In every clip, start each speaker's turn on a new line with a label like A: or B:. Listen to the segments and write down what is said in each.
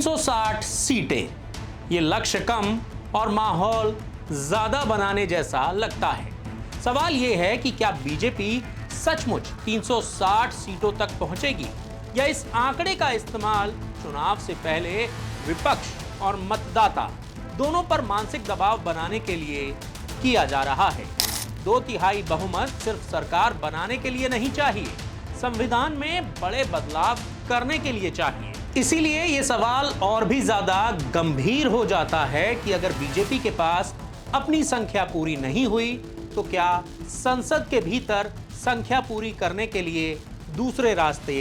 A: 360 सीटें, ये लक्ष्य कम और माहौल ज्यादा बनाने जैसा लगता है। सवाल ये है कि क्या बीजेपी सचमुच 360 सीटों तक पहुंचेगी या इस आंकड़े का इस्तेमाल चुनाव से पहले विपक्ष और मतदाता दोनों पर मानसिक दबाव बनाने के लिए किया जा रहा है। 2/3 बहुमत सिर्फ सरकार बनाने के लिए नहीं चाहिए, संविधान में बड़े बदलाव करने के लिए चाहिए। इसीलिए ये सवाल और भी ज्यादा गंभीर हो जाता है कि अगर बीजेपी के पास अपनी संख्या पूरी नहीं हुई तो क्या संसद के भीतर संख्या पूरी करने के लिए दूसरे रास्ते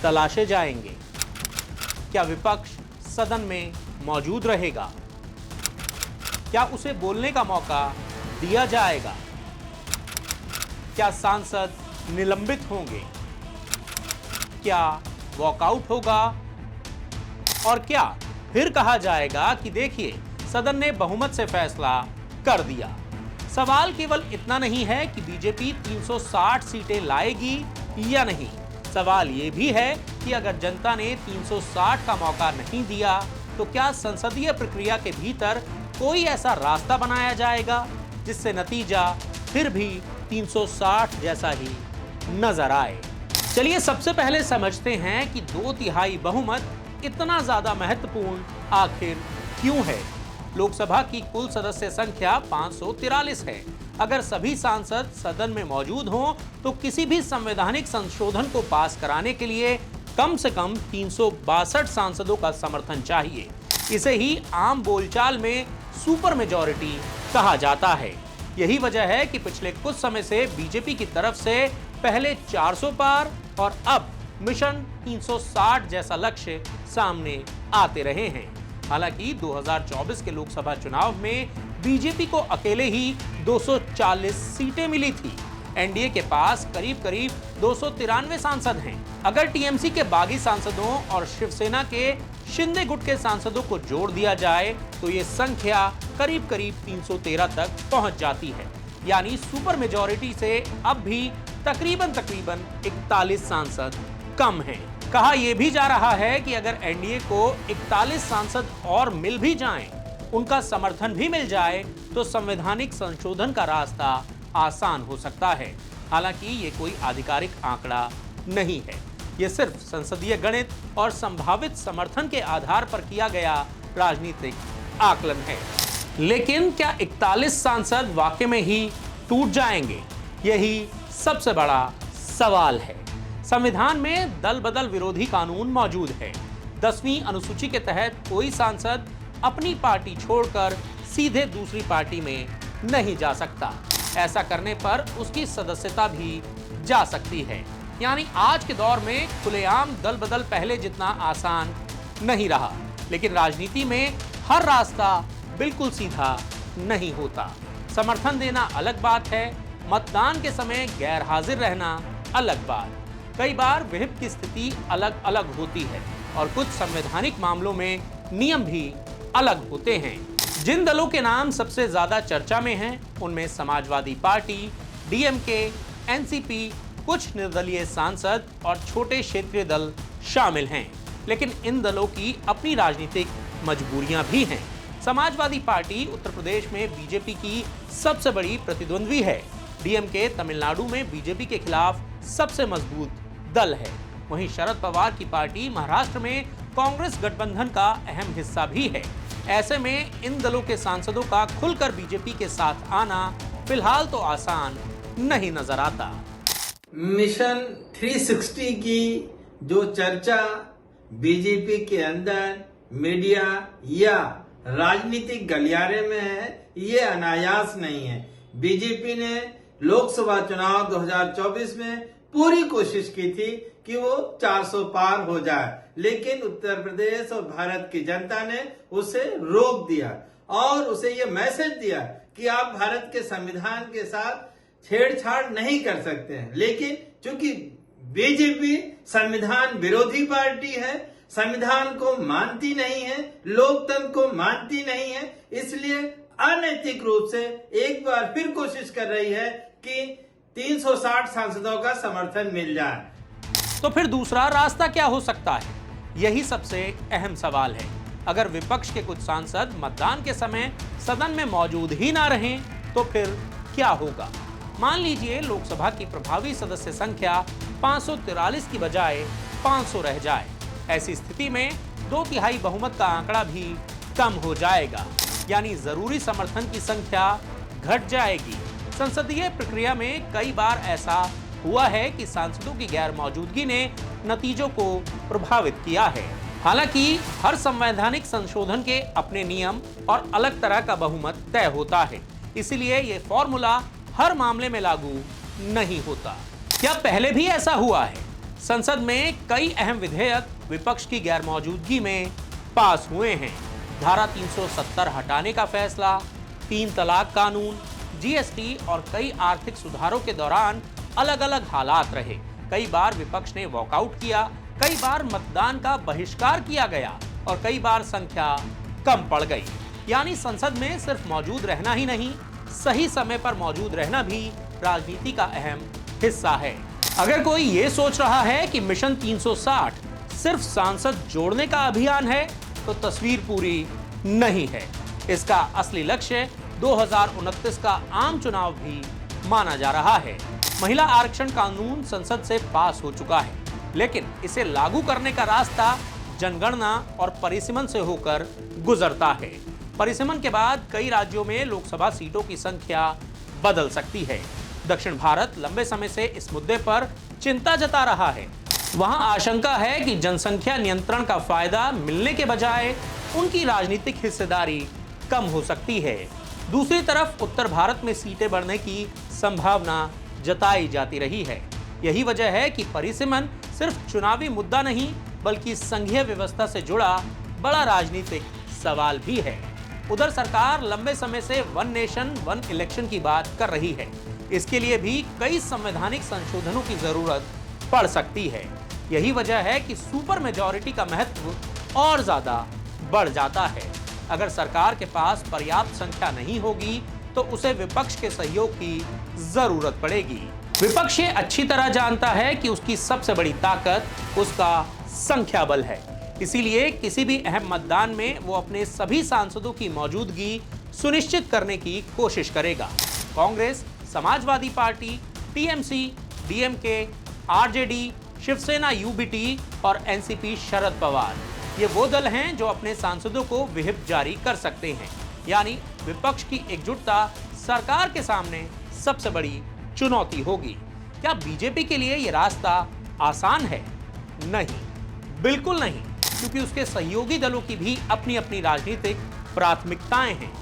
A: तलाशे जाएंगे? क्या विपक्ष सदन में मौजूद रहेगा? क्या उसे बोलने का मौका दिया जाएगा? क्या सांसद निलंबित होंगे? क्या वॉकआउट होगा? और क्या फिर कहा जाएगा कि देखिए सदन ने बहुमत से फैसला कर दिया? सवाल केवल इतना नहीं है कि बीजेपी 360 सीटें लाएगी या नहीं, सवाल यह भी है कि अगर जनता ने 360 का मौका नहीं दिया तो क्या संसदीय प्रक्रिया के भीतर कोई ऐसा रास्ता बनाया जाएगा जिससे नतीजा फिर भी 360 जैसा ही नजर आए। चलिए सबसे पहले समझते हैं कि 2/3 बहुमत इतना ज्यादा महत्वपूर्ण आखिर क्यों है। लोकसभा की कुल सदस्य संख्या 543 है। अगर सभी सांसद सदन में मौजूद हों तो किसी भी संवैधानिक संशोधन को पास कराने के लिए कम से कम 362 सांसदों का समर्थन चाहिए। इसे ही आम बोलचाल में सुपर मेजॉरिटी कहा जाता है। यही वजह है कि पिछले कुछ समय से बीजेपी की तरफ से पहले 400 पार और अब मिशन 360 जैसा लक्ष्य सामने आते रहे हैं। हालांकि 2024 के लोकसभा चुनाव में बीजेपी को अकेले ही 240 सीटें मिली थी। एनडीए के पास करीब 293 सांसद हैं। अगर टीएमसी के बागी सांसदों और शिवसेना के शिंदे गुट के सांसदों को जोड़ दिया जाए तो ये संख्या करीब 313 तक पहुंच जाती है। यानी सुपर मेजॉरिटी से अब भी तकरीबन 41 सांसद कम हैं। कहा यह भी जा रहा है कि अगर एनडीए को 41 सांसद और मिल भी जाएं, उनका समर्थन भी मिल जाए तो संवैधानिक संशोधन का रास्ता आसान हो सकता है। हालांकि ये कोई आधिकारिक आंकड़ा नहीं है, ये सिर्फ संसदीय गणित और संभावित समर्थन के आधार पर किया गया राजनीतिक आकलन है। लेकिन क्या 41 सांसद वाकई में ही टूट जाएंगे? यही सबसे बड़ा सवाल है। संविधान में दल बदल विरोधी कानून मौजूद है। 10वीं अनुसूची के तहत कोई सांसद अपनी पार्टी छोड़कर सीधे दूसरी पार्टी में नहीं जा सकता। ऐसा करने पर उसकी सदस्यता भी जा सकती है। यानी आज के दौर में खुलेआम दल बदल पहले जितना आसान नहीं रहा, लेकिन राजनीति में हर रास्ता बिल्कुल सीधा नहीं होता। समर्थन देना अलग बात है, मतदान के समय गैर हाजिर रहना अलग बात। कई बार विहिप की स्थिति अलग अलग होती है और कुछ संवैधानिक मामलों में नियम भी अलग होते हैं। जिन दलों के नाम सबसे ज्यादा चर्चा में हैं, उनमें समाजवादी पार्टी, डीएमके, एनसीपी, कुछ निर्दलीय सांसद और छोटे क्षेत्रीय दल शामिल हैं। लेकिन इन दलों की अपनी राजनीतिक मजबूरियां भी हैं। समाजवादी पार्टी उत्तर प्रदेश में बीजेपी की सबसे बड़ी प्रतिद्वंद्वी है। डीएमके तमिलनाडु में बीजेपी के खिलाफ सबसे मजबूत दल है। वहीं शरद पवार की पार्टी महाराष्ट्र में कांग्रेस गठबंधन का अहम हिस्सा भी है। ऐसे में इन दलों के सांसदों का खुलकर बीजेपी के साथ आना फिलहाल तो आसान नहीं नजर आता।
B: मिशन 360 की जो चर्चा बीजेपी के अंदर मीडिया या राजनीतिक गलियारे में है, ये अनायास नहीं है। बीजेपी ने लोकसभा चुनाव 2024 में पूरी कोशिश की थी कि वो 400 पार हो जाए, लेकिन उत्तर प्रदेश और भारत की जनता ने उसे रोक दिया और उसे ये मैसेज दिया कि आप भारत के संविधान के साथ छेड़छाड़ नहीं कर सकते हैं। लेकिन चूंकि बीजेपी संविधान विरोधी पार्टी है, संविधान को मानती नहीं है, लोकतंत्र को मानती नहीं है, इसलिए अनैतिक रूप से एक बार फिर कोशिश कर रही है कि 360 सांसदों का समर्थन मिल जाए।
A: तो फिर दूसरा रास्ता क्या हो सकता है? यही सबसे अहम सवाल है। अगर विपक्ष के कुछ सांसद मतदान के समय सदन में मौजूद ही ना रहें तो फिर क्या होगा? मान लीजिए लोकसभा की प्रभावी सदस्य संख्या 543 की बजाय 500 रह जाए। ऐसी स्थिति में 2/3 बहुमत का आंकड़ा भी कम हो जाएगा, यानी जरूरी समर्थन की संख्या घट जाएगी। संसदीय प्रक्रिया में कई बार ऐसा हुआ है कि सांसदों की गैर मौजूदगी ने नतीजों को प्रभावित किया है। हालांकि हर संवैधानिक संशोधन के अपने नियम और अलग तरह का बहुमत तय होता है, इसलिए ये फॉर्मूला हर मामले में लागू नहीं होता। क्या पहले भी ऐसा हुआ है? संसद में कई अहम विधेयक विपक्ष की गैर मौजूदगी में पास हुए हैं। धारा 370 हटाने का फैसला, 3 तलाक कानून, जीएसटी और कई आर्थिक सुधारों के दौरान अलग अलग हालात रहे। कई बार विपक्ष ने वॉकआउट किया, कई बार मतदान का बहिष्कार किया गया और कई बार संख्या कम पड़ गई। यानी संसद में सिर्फ मौजूद रहना ही नहीं, सही समय पर मौजूद रहना भी राजनीति का अहम हिस्सा है। अगर कोई ये सोच रहा है कि मिशन 360 सिर्फ सांसद जोड़ने का अभियान है तो तस्वीर पूरी नहीं है। इसका असली लक्ष्य 2029 का आम चुनाव भी माना जा रहा है। महिला आरक्षण कानून संसद से पास हो चुका है, लेकिन इसे लागू करने का रास्ता जनगणना और परिसीमन से होकर गुजरता है। परिसीमन के बाद कई राज्यों में लोकसभा सीटों की संख्या बदल सकती है। दक्षिण भारत लंबे समय से इस मुद्दे पर चिंता जता रहा है। वहां आशंका है कि जनसंख्या नियंत्रण का फायदा मिलने के बजाय उनकी राजनीतिक हिस्सेदारी कम हो सकती है। दूसरी तरफ उत्तर भारत में सीटें बढ़ने की संभावना जताई जाती रही है। यही वजह है कि परिसीमन सिर्फ चुनावी मुद्दा नहीं, बल्कि संघीय व्यवस्था से जुड़ा बड़ा राजनीतिक सवाल भी है। उधर सरकार लंबे समय से वन नेशन वन इलेक्शन की बात कर रही है। इसके लिए भी कई संवैधानिक संशोधनों की जरूरत पड़ सकती है। यही वजह है कि सुपर मेजॉरिटी का महत्व और ज्यादा बढ़ जाता है। अगर सरकार के पास पर्याप्त संख्या नहीं होगी तो उसे विपक्ष के सहयोग की जरूरत पड़ेगी। विपक्ष ये अच्छी तरह जानता है कि उसकी सबसे बड़ी ताकत उसका संख्या बल है। इसीलिए किसी भी अहम मतदान में वो अपने सभी सांसदों की मौजूदगी सुनिश्चित करने की कोशिश करेगा। Congress, Samajwadi party, TMC, DMK, RJD, Shiv Sena UBT और एनसीपी शरद पवार, ये वो दल हैं जो अपने सांसदों को व्हिप जारी कर सकते हैं। यानी विपक्ष की एकजुटता सरकार के सामने सबसे बड़ी चुनौती होगी। क्या बीजेपी के लिए ये रास्ता आसान है? नहीं, बिल्कुल नहीं, क्योंकि उसके सहयोगी दलों की भी अपनी अपनी राजनीतिक प्राथमिकताएं हैं।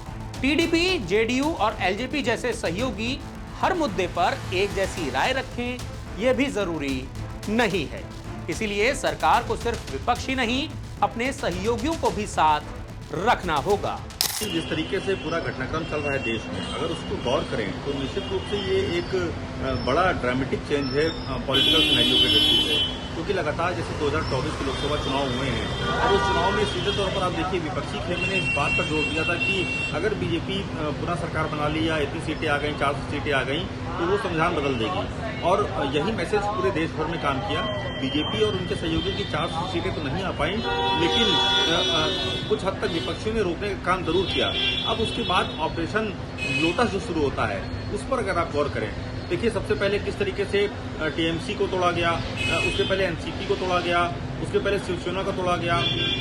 A: टीडीपी, जेडीयू और एलजेपी जैसे सहयोगी हर मुद्दे पर एक जैसी राय रखें, यह भी जरूरी नहीं है। इसीलिए सरकार को सिर्फ विपक्ष ही नहीं, अपने सहयोगियों को भी साथ रखना होगा।
C: जिस तरीके से पूरा घटनाक्रम चल रहा है देश में, अगर उसको गौर करें तो निश्चित रूप से ये एक बड़ा ड्रामेटिक चेंज है पॉलिटिकल सिनेरियो के दृष्टि से, क्योंकि लगातार जैसे 2024 के लोकसभा चुनाव हुए हैं और उस चुनाव में सीधे तौर पर आप देखिए विपक्षी खेमे ने इस बात पर जोर दिया था कि अगर बीजेपी पुनः सरकार बना ली या इतनी सीटें आ गई, 400 सीटें आ गई, तो वो संविधान बदल देगी। और यही मैसेज पूरे देश भर में काम किया। बीजेपी और उनके सहयोगियों की 400 सीटें तो नहीं आ पाई, लेकिन कुछ हद तक विपक्षियों ने रोकने का काम जरूर किया। अब उसके बाद ऑपरेशन लोटस जो शुरू होता है, उस पर अगर आप गौर करें, देखिए सबसे पहले किस तरीके से टीएमसी को तोड़ा गया, उसके पहले एनसीपी को तोड़ा गया, उसके पहले शिवसेना को तोड़ा गया।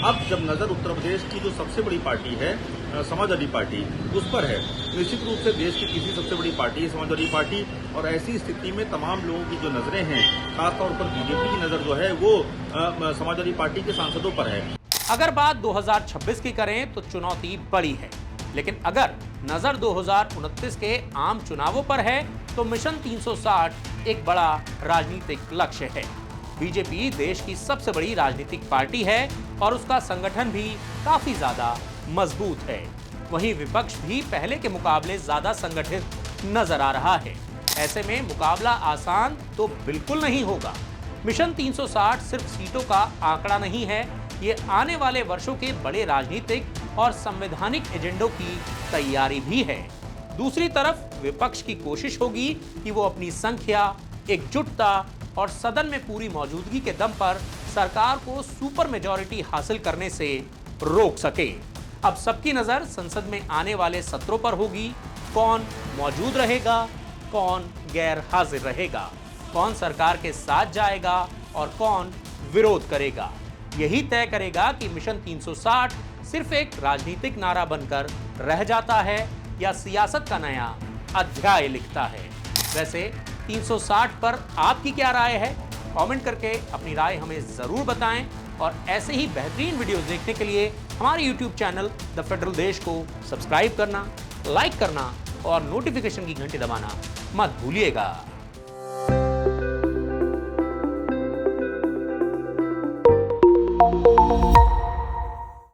C: अब जब नजर उत्तर प्रदेश की जो सबसे बड़ी पार्टी है समाजवादी पार्टी, उस पर है। निश्चित रूप से देश की तीसरी सबसे बड़ी पार्टी है समाजवादी पार्टी, और ऐसी स्थिति में तमाम लोगों की जो नजरें हैं, खासतौर पर बीजेपी की नजर जो है वो समाजवादी पार्टी के सांसदों पर है।
A: अगर बात 2026 की करें तो चुनौती बड़ी है, लेकिन अगर नजर 2029 के आम चुनावों पर है तो मिशन 360 एक बड़ा राजनीतिक लक्ष्य है। बीजेपी देश की सबसे बड़ी राजनीतिक पार्टी है और उसका संगठन भी काफी ज्यादा मजबूत है। वहीं विपक्ष भी पहले के मुकाबले ज्यादा संगठित नजर आ रहा है। ऐसे में मुकाबला आसान तो बिल्कुल नहीं होगा। मिशन 360 सिर्फ सीटों का आंकड़ा नहीं है, ये आने वाले वर्षों के बड़े राजनीतिक और संवैधानिक एजेंडों की तैयारी भी है। दूसरी तरफ विपक्ष की कोशिश होगी कि वो अपनी संख्या, एकजुटता और सदन में पूरी मौजूदगी के दम पर सरकार को सुपर मेजॉरिटी हासिल करने से रोक सके। अब सबकी नजर संसद में आने वाले सत्रों पर होगी। कौन मौजूद रहेगा, कौन गैर हाजिर रहेगा, कौन सरकार के साथ जाएगा और कौन विरोध करेगा। यही तय करेगा कि मिशन 360 सिर्फ एक राजनीतिक नारा बनकर रह जाता है या सियासत का नया अध्याय लिखता है। वैसे 360 पर आपकी क्या राय है? कमेंट करके अपनी राय हमें जरूर बताएं और ऐसे ही बेहतरीन वीडियोस देखने के लिए हमारे YouTube चैनल द फेडरल देश को सब्सक्राइब करना, लाइक करना और नोटिफिकेशन की घंटी दबाना मत भूलिएगा।